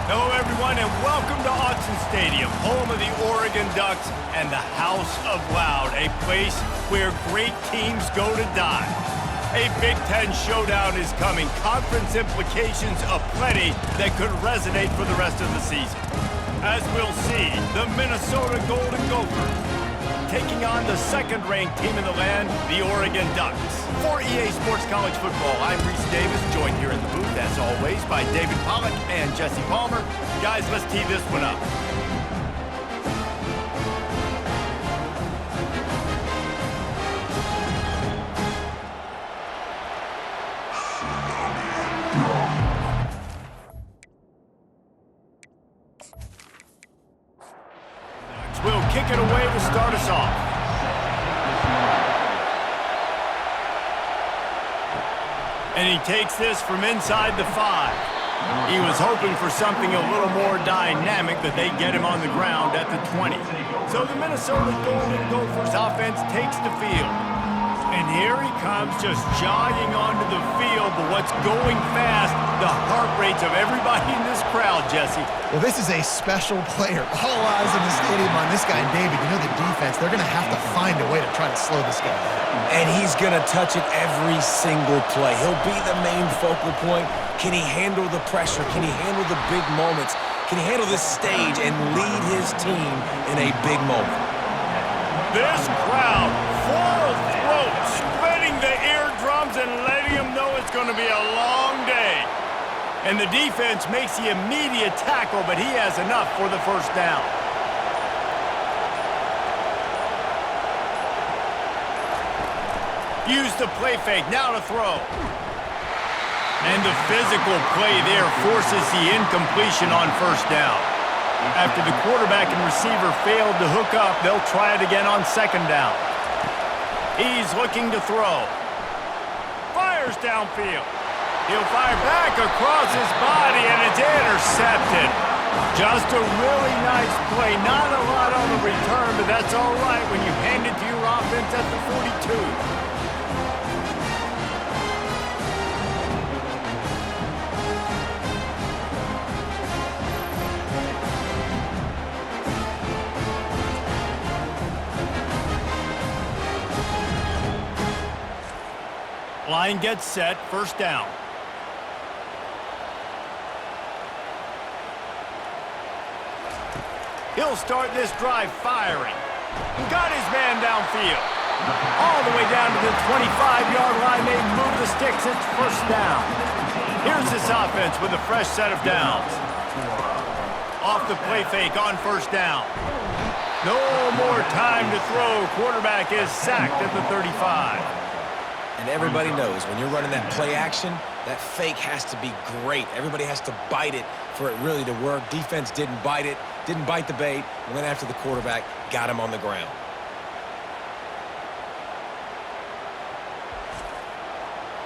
Hello, everyone, and welcome to Autzen Stadium, home of the Oregon Ducks and the House of Loud, a place where great teams go to die. A Big Ten showdown is coming, conference implications aplenty that could resonate for the rest of the season. As we'll see, the Minnesota Golden Gophers taking on the second-ranked team in the land, the Oregon Ducks. For EA Sports College Football, I'm Reese Davis, joined here in the booth, as always, by David Pollack and Jesse Palmer. Guys, let's tee this one up. We'll kick it away to start us off. And he takes this from inside the 5. He was hoping for something a little more dynamic, but they get him on the ground at the 20. So the Minnesota Golden Gophers offense takes the field. And here he comes, just jogging onto the field, but what's going fast, the heart rates of everybody in this crowd, Jesse. Well, this is a special player. All eyes in the stadium on this guy. And David, you know the defense, they're going to have to find a way to try to slow this guy down. And he's going to touch it every single play. He'll be the main focal point. Can he handle the pressure? Can he handle the big moments? Can he handle this stage and lead his team in a big moment? This crowd, full throat, splitting the eardrums and letting them know it's going to be a long day. And the defense makes the immediate tackle, but he has enough for the first down. Use the play fake, now to throw. And the physical play there forces the incompletion on first down. After the quarterback and receiver failed to hook up, they'll try it again on second down. He's looking to throw. Fires downfield. He'll fire back across his body, and it's intercepted. Just a really nice play. Not a lot on the return, but that's all right when you hand it to your offense at the 42. Line gets set, first down. He'll start this drive firing. Got his man downfield. All the way down to the 25-yard line. They move the sticks. It's first down. Here's this offense with a fresh set of downs. Off the play fake on first down. No more time to throw. Quarterback is sacked at the 35. And everybody knows when you're running that play action, that fake has to be great. Everybody has to bite it for it really to work. Defense didn't bite it, didn't bite the bait, went after the quarterback, got him on the ground.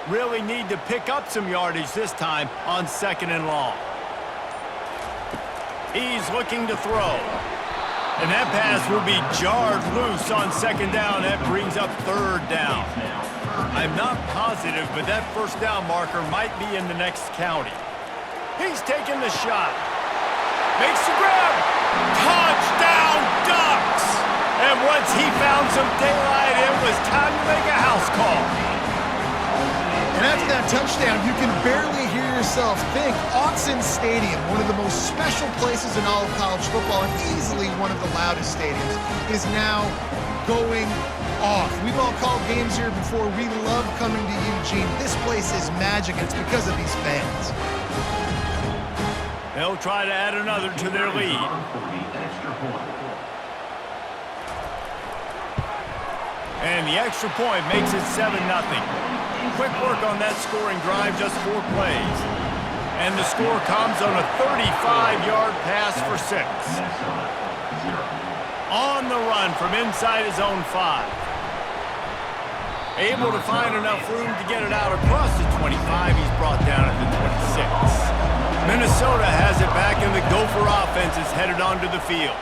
Really need to pick up some yardage this time on second and long. He's looking to throw. And that pass will be jarred loose on second down. That brings up third down. I'm not positive, but that first down marker might be in the next county. He's taking the shot. Makes the grab. Touchdown, Ducks! And once he found some daylight, it was time to make a house call. And after that touchdown, you can barely hear yourself think. Autzen Stadium, one of the most special places in all of college football and easily one of the loudest stadiums, is now going off. We've all called games here before. We love coming to Eugene. This place is magic, and it's because of these fans. They'll try to add another to their lead. And the extra point makes it 7-0. Quick work on that scoring drive, just 4 plays. And the score comes on a 35-yard pass for 6. On the run from inside his own 5. Able to find enough room to get it out across the 25. He's brought down at the 26. Minnesota has it back, and the Gopher offense is headed onto the field.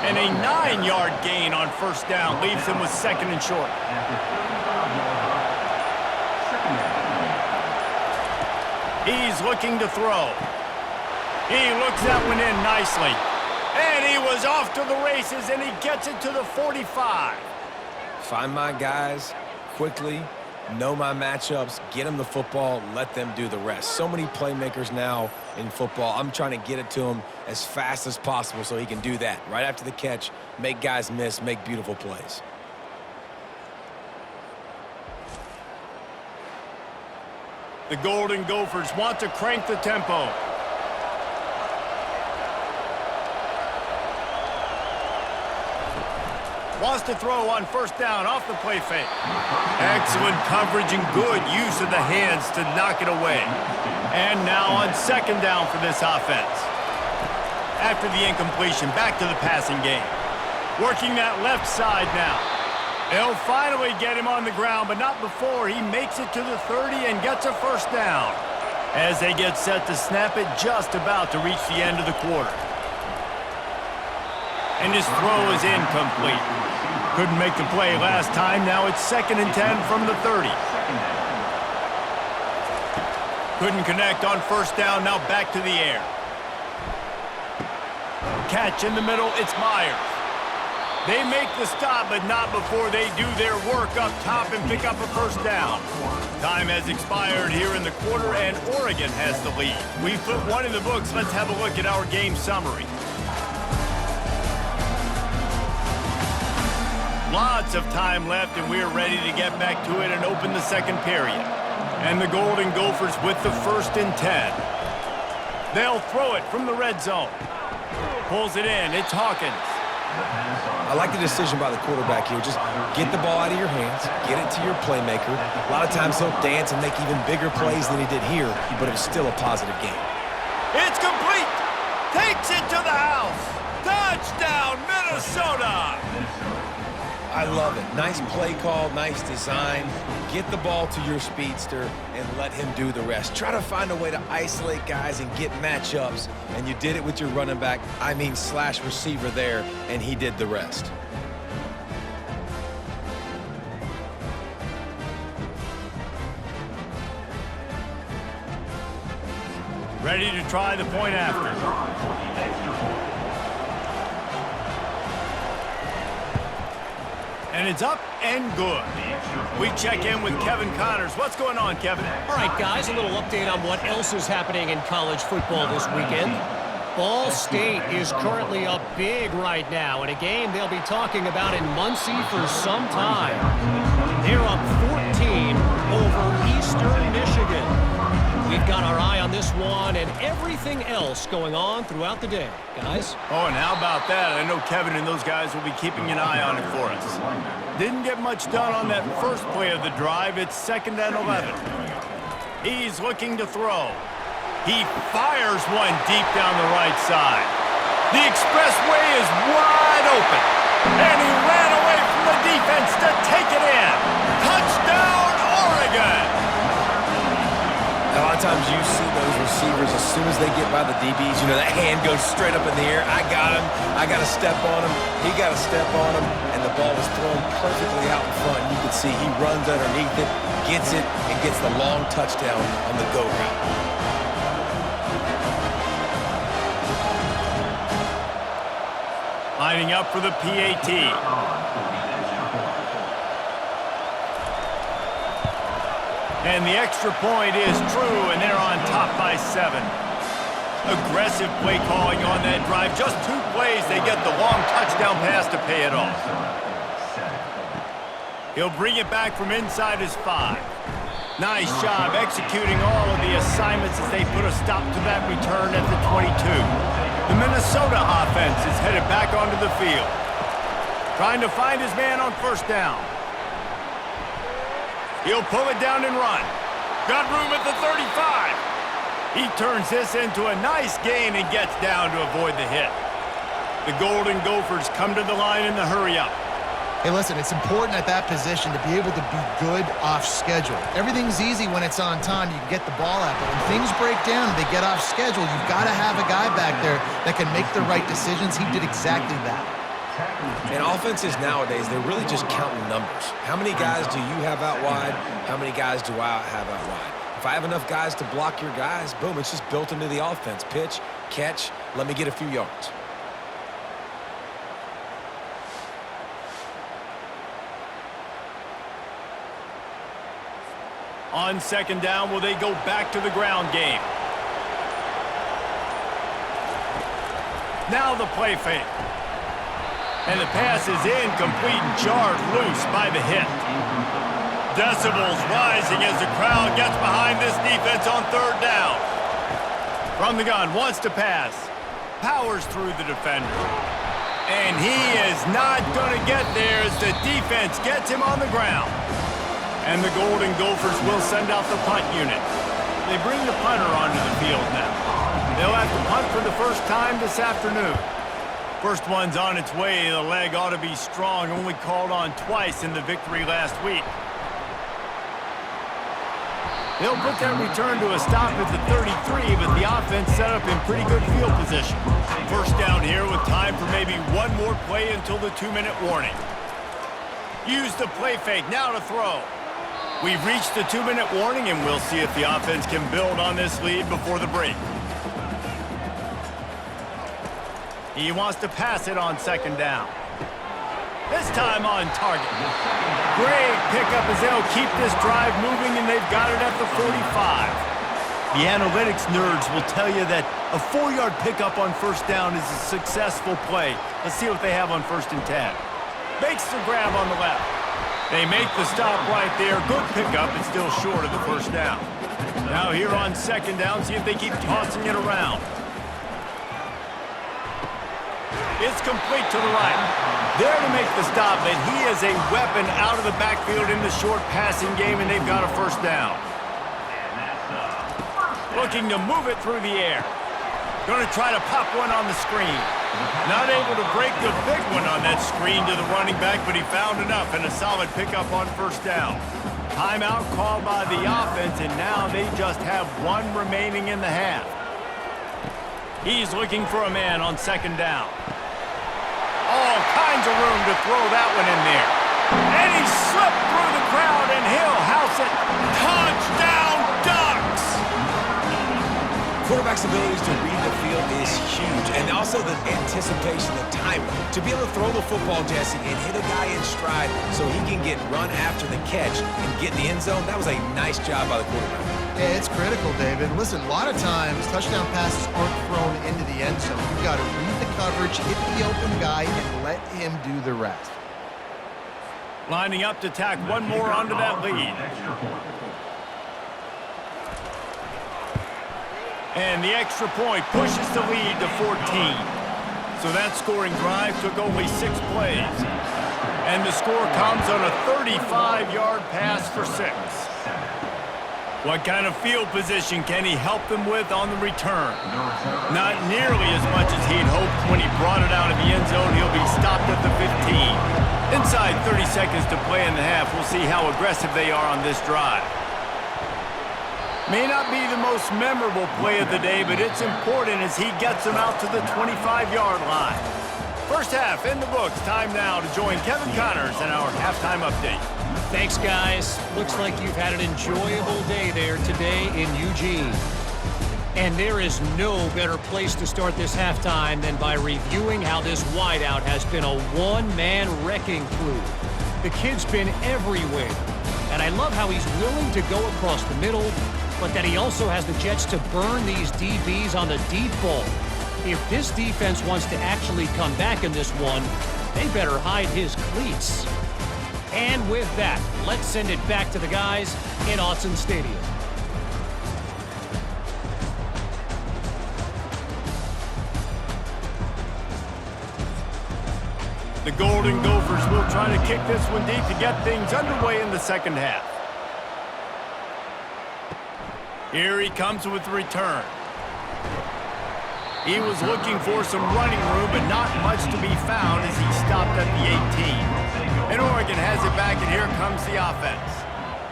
And a 9-yard gain on first down leaves him with second and short. He's looking to throw. He looks that one in nicely. And he was off to the races, and he gets it to the 45. Find my guys quickly, know my matchups, get them the football, let them do the rest. So many playmakers now in football. I'm trying to get it to him as fast as possible so he can do that. Right after the catch, make guys miss, make beautiful plays. The Golden Gophers want to crank the tempo. Wants to throw on first down off the play fake. Excellent coverage and good use of the hands to knock it away. And now on second down for this offense. After the incompletion, back to the passing game. Working that left side now. They'll finally get him on the ground, but not before he makes it to the 30 and gets a first down. As they get set to snap it, just about to reach the end of the quarter. And his throw is incomplete. Couldn't make the play last time. Now it's 2nd and 10 from the 30. Couldn't connect on first down. Now back to the air. Catch in the middle. It's Myers. They make the stop, but not before they do their work up top and pick up a first down. Time has expired here in the quarter, and Oregon has the lead. We've put one in the books. Let's have a look at our game summary. Lots of time left, and we're ready to get back to it and open the second period. And the Golden Gophers with the 1st and 10. They'll throw it from the red zone. Pulls it in. It's Hawkins. I like the decision by the quarterback here. Just get the ball out of your hands, get it to your playmaker. A lot of times he'll dance and make even bigger plays than he did here, but it was still a positive game. It's complete. Takes it to the house. Touchdown, Minnesota. I love it. Nice play call, nice design. Get the ball to your speedster and let him do the rest. Try to find a way to isolate guys and get matchups, and you did it with your running back, slash receiver there, and he did the rest. Ready to try the point after. And it's up and good. We check in with Kevin Connors. What's going on, Kevin? All right, guys, a little update on what else is happening in college football this weekend. Ball State is currently up big right now in a game they'll be talking about in Muncie for some time. They're up 14 over Eastern Michigan. We've got our eye on this one and everything else going on throughout the day, guys. Oh, and how about that? I know Kevin and those guys will be keeping an eye on it for us. Didn't get much done on that first play of the drive. It's 2nd and 11. He's looking to throw. He fires one deep down the right side. The expressway is wide open. And he ran away from the defense to take it in. Touchdown, Oregon! A lot of times you see those receivers, as soon as they get by the DBs, that hand goes straight up in the air. I got him. I got to step on him. He got to step on him. And the ball was thrown perfectly out in front. You can see he runs underneath it, gets it, and gets the long touchdown on the go route. Lining up for the PAT. And the extra point is true, and they're on top by 7. Aggressive play calling on that drive. Just 2 plays, they get the long touchdown pass to pay it off. He'll bring it back from inside his 5. Nice job executing all of the assignments as they put a stop to that return at the 22. The Minnesota offense is headed back onto the field. Trying to find his man on first down. He'll pull it down and run. Got room at the 35. He turns this into a nice gain and gets down to avoid the hit. The Golden Gophers come to the line in the hurry-up. Hey, listen, it's important at that position to be able to be good off schedule. Everything's easy when it's on time. You can get the ball out, but when things break down and they get off schedule, you've got to have a guy back there that can make the right decisions. He did exactly that. And offenses nowadays, they're really just counting numbers. How many guys do you have out wide? How many guys do I have out wide? If If I have enough guys to block your guys, boom, it's just built into the offense. Pitch, catch, let me get a few yards. On second down, will they go back to the ground game? Now the play fake. And the pass is incomplete and jarred loose by the hit. Decibels rising as the crowd gets behind this defense on third down. From the gun, wants to pass. Powers through the defender. And he is not going to get there as the defense gets him on the ground. And the Golden Gophers will send out the punt unit. They bring the punter onto the field now. They'll have to punt for the first time this afternoon. First one's on its way. The leg ought to be strong. Only called on twice in the victory last week. They'll put that return to a stop at the 33, but the offense set up in pretty good field position. First down here with time for maybe one more play until the 2-minute warning. Use the play fake. Now to throw. We've reached the 2-minute warning, and we'll see if the offense can build on this lead before the break. He wants to pass it on second down. This time on target. Great pickup as they'll keep this drive moving, and they've got it at the 45. The analytics nerds will tell you that a 4-yard pickup on first down is a successful play. Let's see what they have on 1st and 10. Makes the grab on the left. They make the stop right there. Good pickup. It's still short of the first down. Now here on second down, see if they keep tossing it around. It's complete to the right. There to make the stop, and he is a weapon out of the backfield in the short passing game, and they've got a first down. Looking to move it through the air. Going to try to pop one on the screen. Not able to break the big one on that screen to the running back, but he found enough and a solid pickup on first down. Timeout called by the offense, and now they just have one remaining in the half. He's looking for a man on second down. All kinds of room to throw that one in there. And he slipped through the crowd, and he'll house it. Touchdown, Ducks! Quarterback's abilities to read the field is huge, and also the anticipation, the timing. To be able to throw the football, Jesse, and hit a guy in stride so he can get run after the catch and get in the end zone, that was a nice job by the quarterback. Yeah, it's critical, David. Listen, a lot of times touchdown passes aren't thrown into the end zone. You've got to read the coverage, hit the open guy, and let him do the rest. Lining up to tack one more onto that lead. And the extra point pushes the lead to 14. So that scoring drive took only 6 plays. And the score comes on a 35-yard pass for 6. What kind of field position can he help them with on the return? Not nearly as much as he'd hoped when he brought it out of the end zone. He'll be stopped at the 15. Inside 30 seconds to play in the half. We'll see how aggressive they are on this drive. May not be the most memorable play of the day, but it's important as he gets them out to the 25-yard line. First half in the books. Time now to join Kevin Connors in our halftime update. Thanks, guys. Looks like you've had an enjoyable day there today in Eugene. And there is no better place to start this halftime than by reviewing how this wideout has been a one-man wrecking crew. The kid's been everywhere. And I love how he's willing to go across the middle, but that he also has the jets to burn these DBs on the deep ball. If this defense wants to actually come back in this one, they better hide his cleats. And with that, let's send it back to the guys in Autzen Stadium. The Golden Gophers will try to kick this one deep to get things underway in the second half. Here he comes with the return. He was looking for some running room, but not much to be found as he stopped at the 18. And Oregon has it back, and here comes the offense.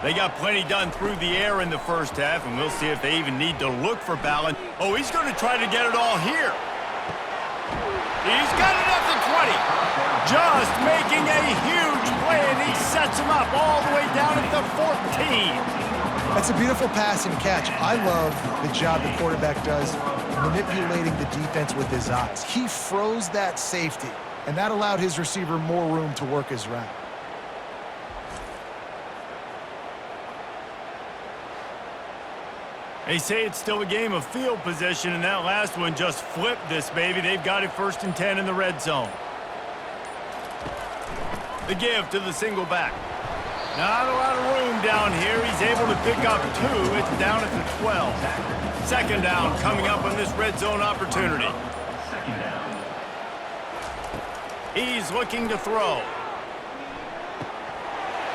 They got plenty done through the air in the first half, and we'll see if they even need to look for balance. Oh, he's going to try to get it all here. He's got it at the 20. Just making a huge play, and he sets him up all the way down at the 14. That's a beautiful pass and catch. I love the job the quarterback does manipulating the defense with his eyes. He froze that safety, and that allowed his receiver more room to work his route. They say it's still a game of field position, and that last one just flipped this baby. They've got it 1st and 10 in the red zone. The give to the single back. Not a lot of room down here. He's able to pick up 2. It's down at the 12. 2nd down coming up on this red zone opportunity. He's looking to throw.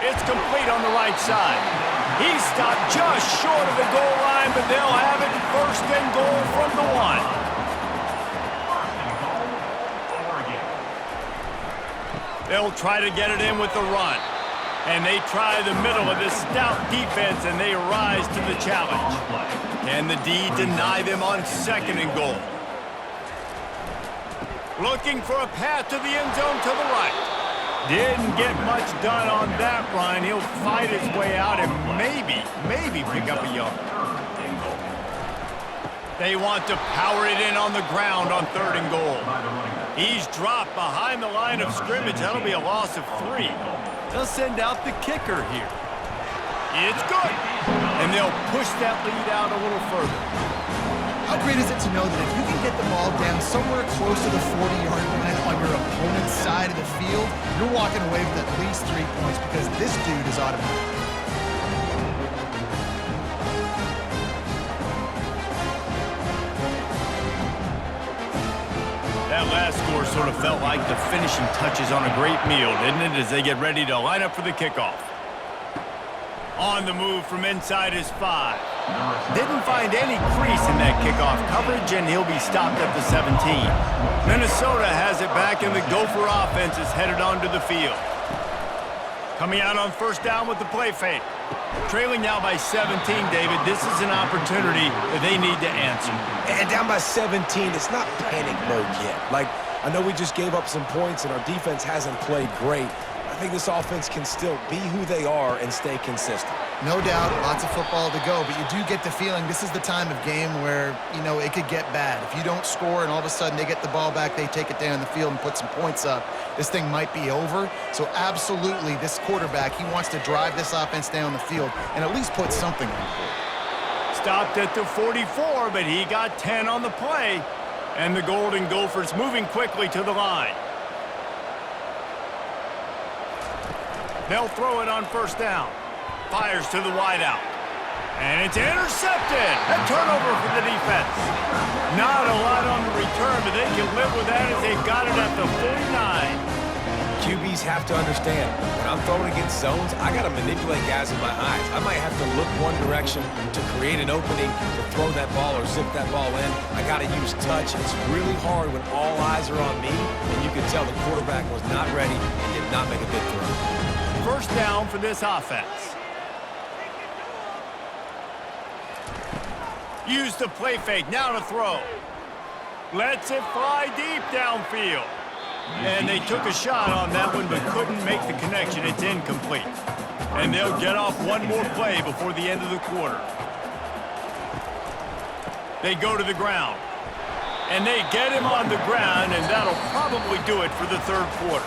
It's complete on the right side. He's stopped just short of the goal line, but they'll have it 1st and goal from the 1. They'll try to get it in with the run. And they try the middle of this stout defense, and they rise to the challenge. Can the D deny them on 2nd and goal? Looking for a path to the end zone to the right. Didn't get much done on that run. He'll fight his way out and maybe pick up a yard. They want to power it in on the ground on 3rd and goal. He's dropped behind the line of scrimmage. That'll be a loss of 3. They'll send out the kicker here. It's good. And they'll push that lead out a little further. How great is it to know that if you can get the ball down somewhere close to the 40-yard line on your opponent's side of the field, you're walking away with at least 3 points because this dude is automatic. That last score sort of felt like the finishing touches on a great meal, didn't it, as they get ready to line up for the kickoff. On the move from inside his 5. Didn't find any crease in that kickoff coverage, and he'll be stopped at the 17. Minnesota has it back, and the Gopher offense is headed onto the field. Coming out on 1st down with the play fake. Trailing now by 17, David. This is an opportunity that they need to answer. And down by 17, it's not panic mode yet. Like, I know we just gave up some points, and our defense hasn't played great. I think this offense can still be who they are and stay consistent. No doubt, lots of football to go, but you do get the feeling this is the time of game where, it could get bad. If you don't score and all of a sudden they get the ball back, they take it down the field and put some points up, this thing might be over. So absolutely, this quarterback, he wants to drive this offense down the field and at least put something on the board. Stopped at the 44, but he got 10 on the play. And the Golden Gophers moving quickly to the line. They'll throw it on 1st down. Fires to the wideout. And it's intercepted. A turnover for the defense. Not a lot on the return, but they can live with that as they've got it at the 49. QBs have to understand, when I'm throwing against zones, I got to manipulate guys with my eyes. I might have to look one direction to create an opening to throw that ball or zip that ball in. I got to use touch. It's really hard when all eyes are on me, and you can tell the quarterback was not ready and did not make a good throw. 1st down for this offense. Use the play fake, now to throw. Lets it fly deep downfield. And they took a shot on that one but couldn't make the connection. It's incomplete. And they'll get off one more play before the end of the quarter. They go to the ground. And they get him on the ground, and that'll probably do it for the 3rd quarter.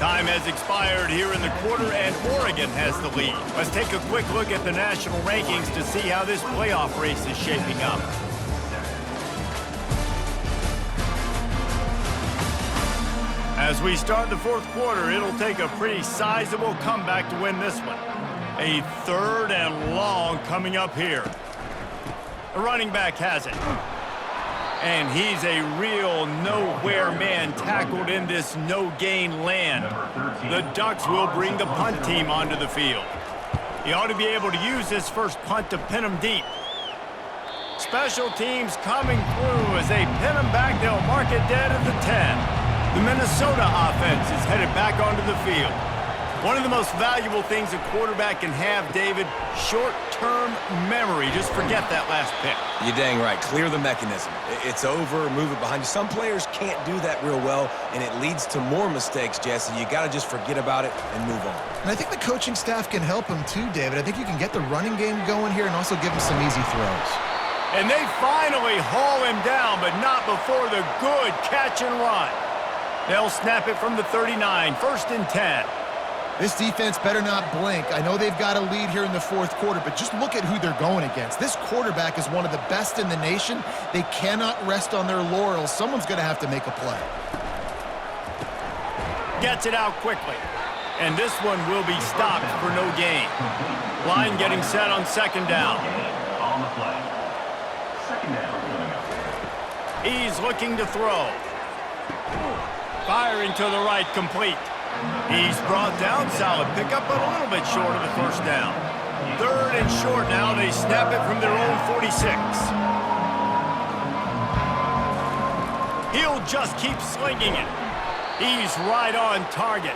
Time has expired here in the quarter, and Oregon has the lead. Let's take a quick look at the national rankings to see how this playoff race is shaping up. As we start the 4th quarter, it'll take a pretty sizable comeback to win this one. A 3rd and long coming up here. The running back has it. And he's a real nowhere man tackled in this no-gain land. The Ducks will bring the punt team onto the field. He ought to be able to use this first punt to pin him deep. Special teams coming through as they pin him back. They'll mark it dead at the 10. The Minnesota offense is headed back onto the field. One of the most valuable things a quarterback can have, David, short-term memory. Just forget that last pick. You're dang right. Clear the mechanism. It's over, move it behind you. Some players can't do that real well, and it leads to more mistakes, Jesse. You got to just forget about it and move on. And I think the coaching staff can help him too, David. I think you can get the running game going here and also give him some easy throws. And they finally haul him down, but not before the good catch and run. They'll snap it from the 39, 1st and 10. This defense better not blink. I know they've got a lead here in the 4th quarter, but just look at who they're going against. This quarterback is one of the best in the nation. They cannot rest on their laurels. Someone's going to have to make a play. Gets it out quickly. And this one will be stopped for no gain. Line getting set on 2nd down. On the play. 2nd down. He's looking to throw. Firing to the right, complete. He's brought down, solid pickup, but a little bit short of the 1st down. 3rd and short now. They snap it from their own 46. He'll just keep slinging it. He's right on target.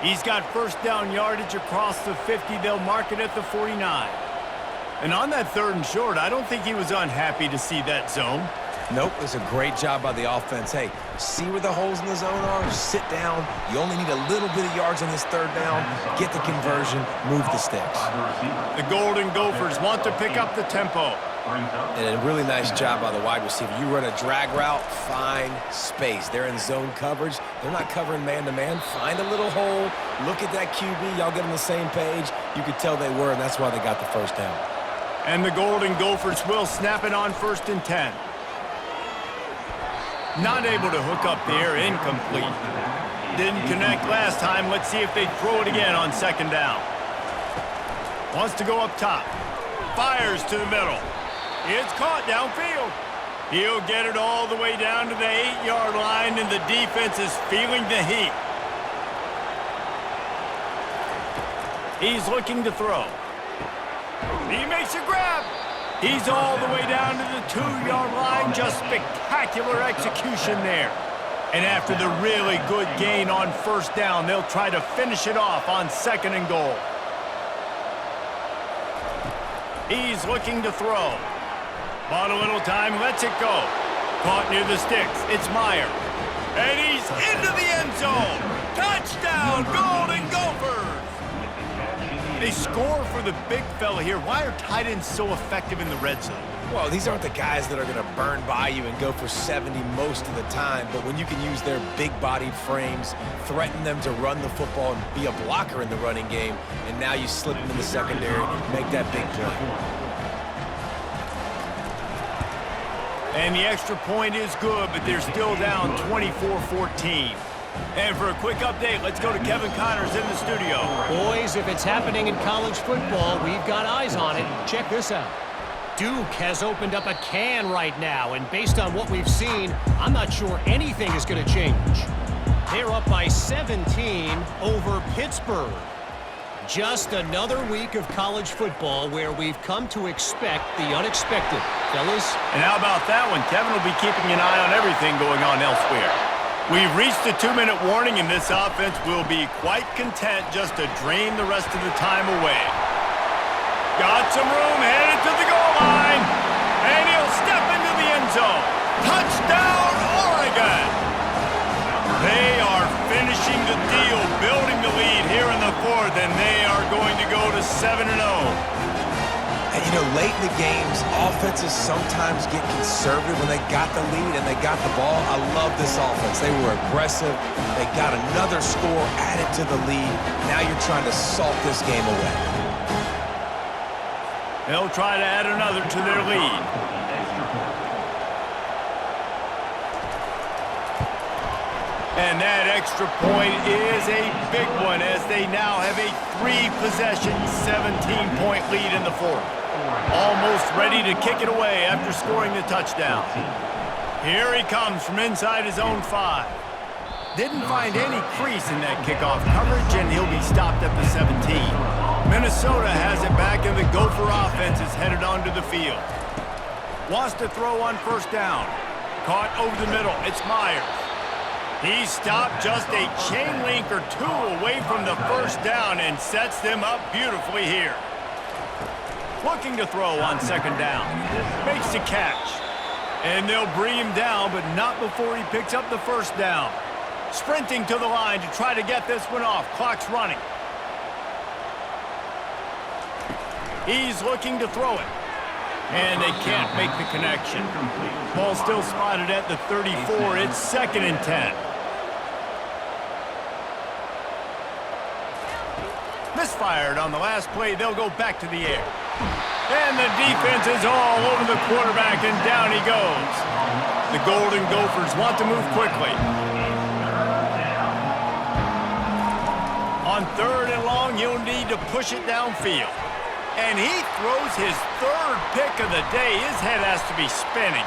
He's got 1st down yardage across the 50. They'll mark it at the 49. And on that 3rd and short, I don't think he was unhappy to see that zone. Nope, it was a great job by the offense. Hey, see where the holes in the zone are? Sit down. You only need a little bit of yards on this 3rd down. Get the conversion. Move the sticks. The Golden Gophers want to pick up the tempo. And a really nice job by the wide receiver. You run a drag route, find space. They're in zone coverage. They're not covering man-to-man. Find a little hole. Look at that QB. Y'all get on the same page. You could tell they were, and that's why they got the 1st down. And the Golden Gophers will snap it on 1st and 10. Not able to hook up there, incomplete. Didn't connect last time. Let's see if they throw it again on 2nd down. Wants to go up top. Fires to the middle. It's caught downfield. He'll get it all the way down to the 8-yard line, and the defense is feeling the heat. He's looking to throw. He makes a grab. He's all the way down to the 2-yard line. Just spectacular execution there. And after the really good gain on 1st down, they'll try to finish it off on 2nd and goal. He's looking to throw. Bought a little time, lets it go. Caught near the sticks. It's Meyer. And he's into the end zone. Touchdown, Golden Gophers! They score for the big fella here. Why are tight ends so effective in the red zone? Well, these aren't the guys that are going to burn by you and go for 70 most of the time, but when you can use their big-bodied frames, threaten them to run the football and be a blocker in the running game, and now you slip them in the secondary, make that big play. And the extra point is good, but they're still down 24-14. And for a quick update, let's go to Kevin Connors in the studio. Boys, if it's happening in college football, we've got eyes on it. Check this out. Duke has opened up a can right now, and based on what we've seen, I'm not sure anything is going to change. They're up by 17 over Pittsburgh. Just another week of college football where we've come to expect the unexpected. Fellas? And how about that one? Kevin will be keeping an eye on everything going on elsewhere. We've reached the 2-minute warning, and this offense will be quite content just to drain the rest of the time away. Got some room, headed to the goal line, and he'll step into the end zone. Touchdown, Oregon! They are finishing the deal, building the lead here in the 4th, and they are going to go to 7-0. And, you know, late in the games, offenses sometimes get conservative when they got the lead and they got the ball. I love this offense. They were aggressive. They got another score added to the lead. Now you're trying to salt this game away. They'll try to add another to their lead. And that extra point is a big one as they now have a 3-possession, 17-point lead in the 4th. Almost ready to kick it away after scoring the touchdown. Here he comes from inside his own 5. Didn't find any crease in that kickoff coverage, and he'll be stopped at the 17. Minnesota has it back, and the Gopher offense is headed onto the field. Wants to throw on 1st down. Caught over the middle. It's Myers. He stopped just a chain link or two away from the first down and sets them up beautifully here. Looking to throw on second down. Makes the catch. And they'll bring him down, but not before he picks up the first down. Sprinting to the line to try to get this one off. Clock's running. He's looking to throw it. And they can't make the connection. Ball still spotted at the 34. It's 2nd and 10. Misfired on the last play. They'll go back to the air. And the defense is all over the quarterback, and down he goes. The Golden Gophers want to move quickly. On 3rd and long, you'll need to push it downfield. And he throws his 3rd pick of the day. His head has to be spinning.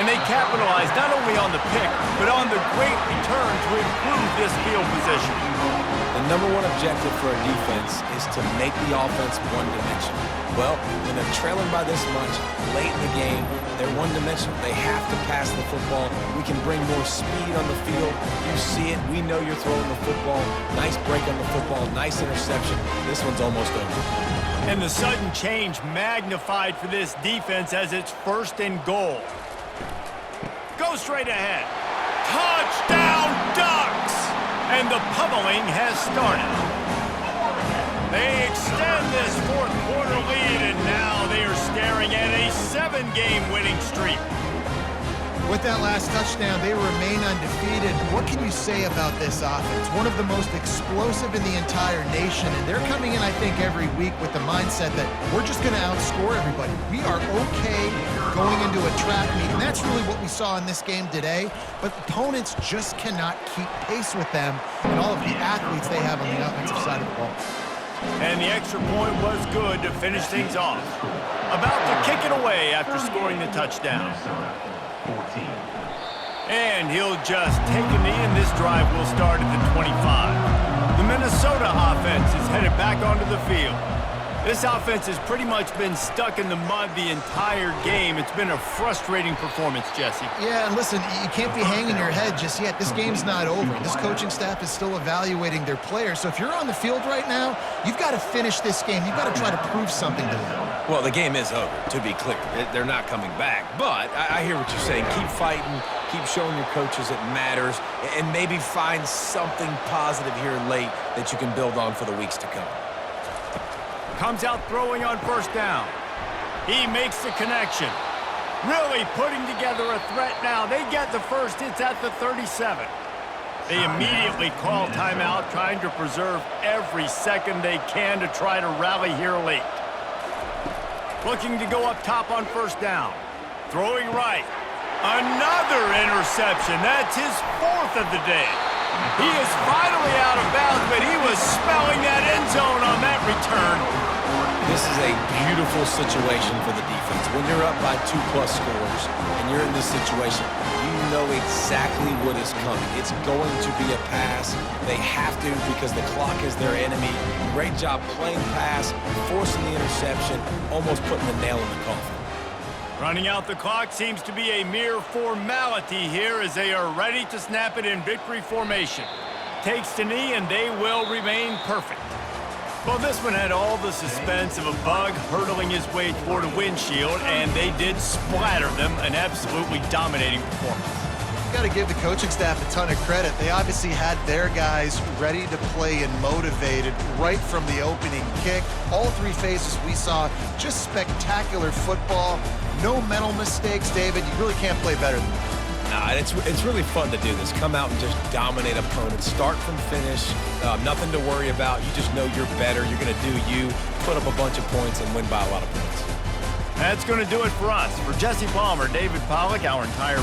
And they capitalize not only on the pick, but on the great return to improve this field position. The number one objective for a defense is to make the offense one-dimensional. Well, when they're trailing by this much, late in the game, they're one-dimensional. They have to pass the football. We can bring more speed on the field. You see it. We know you're throwing the football. Nice break on the football. Nice interception. This one's almost over. And the sudden change magnified for this defense as it's 1st and goal. Go straight ahead. Touchdown, Ducks! And the pummeling has started. They extend this 4th quarter lead, and now they are staring at a 7-game winning streak. With that last touchdown, they remain undefeated. What can you say about this offense? One of the most explosive in the entire nation, and they're coming in, I think, every week with the mindset that we're just going to outscore everybody. We are okay going into a track meet, and that's really what we saw in this game today. But opponents just cannot keep pace with them and all of the athletes they have on the offensive side of the ball. And the extra point was good to finish things off. About to kick it away after scoring the touchdown. And he'll just take a knee, and this drive will start at the 25. The Minnesota offense is headed back onto the field. This offense has pretty much been stuck in the mud the entire game. It's been a frustrating performance, Jesse. Yeah, and listen, you can't be hanging your head just yet. This game's not over. This coaching staff is still evaluating their players. So if you're on the field right now, you've got to finish this game. You've got to try to prove something to them. Well, the game is over, to be clear. They're not coming back. But I hear what you're saying. Keep fighting. Keep showing your coaches it matters. And maybe find something positive here late that you can build on for the weeks to come. Comes out throwing on 1st down. He makes the connection. Really putting together a threat now. They get the first. It's at the 37. They immediately call timeout, trying to preserve every second they can to try to rally here late. Looking to go up top on 1st down. Throwing right. Another interception. That's his 4th of the day. He is finally out of bounds, but he was smelling that end zone on that return. This is a beautiful situation for the defense. When you're up by 2+ scores and you're in this situation, you know exactly what is coming. It's going to be a pass. They have to because the clock is their enemy. Great job playing pass, forcing the interception, almost putting the nail in the coffin. Running out the clock seems to be a mere formality here as they are ready to snap it in victory formation. Takes the knee, and they will remain perfect. Well, this one had all the suspense of a bug hurtling his way toward a windshield, and they did splatter them. An absolutely dominating performance. You've got to give the coaching staff a ton of credit. They obviously had their guys ready to play and motivated right from the opening kick. All 3 phases we saw, just spectacular football. No mental mistakes, David. You really can't play better than that. Nah, it's really fun to do this. Come out and just dominate opponents. Start from finish. Nothing to worry about. You just know you're better. You're going to do you, put up a bunch of points, and win by a lot of points. That's going to do it for us. For Jesse Palmer, David Pollack, our entire